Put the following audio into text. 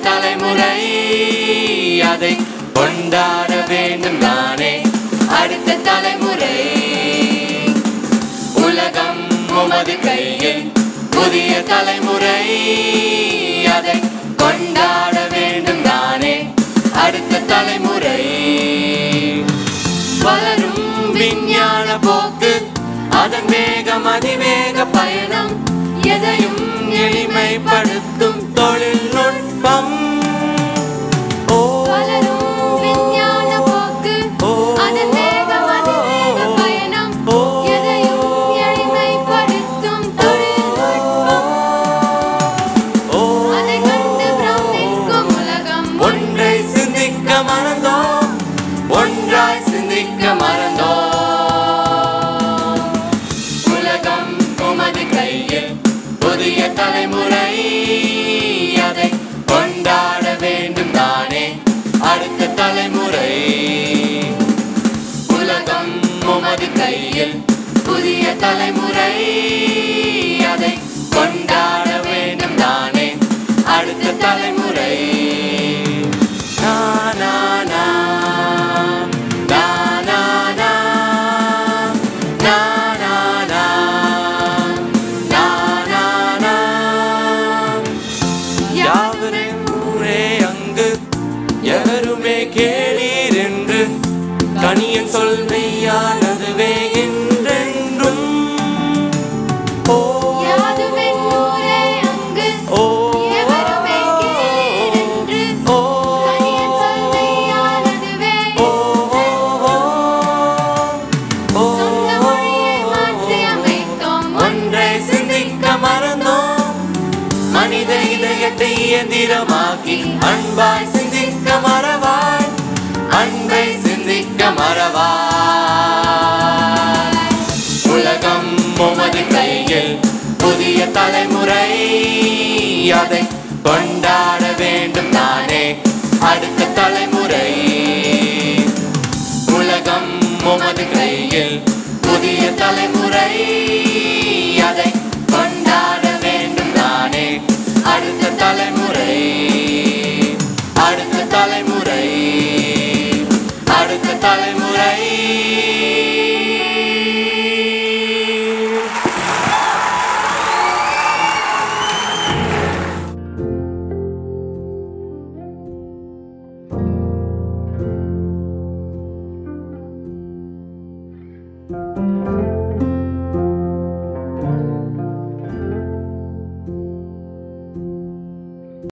தலைமுறை அதை கொண்டாட வேண்டும் தானே அடுத்த தலைமுறை. உலகம் உமது கையில் புதிய தலைமுறை அதை கொண்டாட வேண்டும் தானே அடுத்த தலைமுறை. வளரும் விஞ்ஞான போக்கு அதன் வேகம் அதிவேக பயணம் எதையும் எளிமைப்படுத்தும் தொழில்நுட்பம். ஒன்றாய் சிந்திக்க மறந்தோம். உலகம் உமது கையில் புதிய தலைமுறை அதை கொண்டாட வேண்டும் தானே அடுத்த தலைமுறை. உலகம் உமது கையில் புதிய தலைமுறை அதை கொண்டாட வேண்டும் தானே அடுத்த தலைமுறை. எவருமே கேளீர் என்று கனியன் சொல் மெய்யானதுவே என்றென்றும். ஒன்றை சிந்திக்க மறந்தோம். மனித இதயத்தை இயந்திரமாக்கி அன்பாய் சிந்திக்க மறவாய். அன்பை சிந்திக்க மறவாய். உலகம் உமது கையில் புதிய தலைமுறை அதை கொண்டாட வேண்டும் தானே அடுத்த தலைமுறை. உலகம் உமது கையில் புதிய தலைமுறை அதை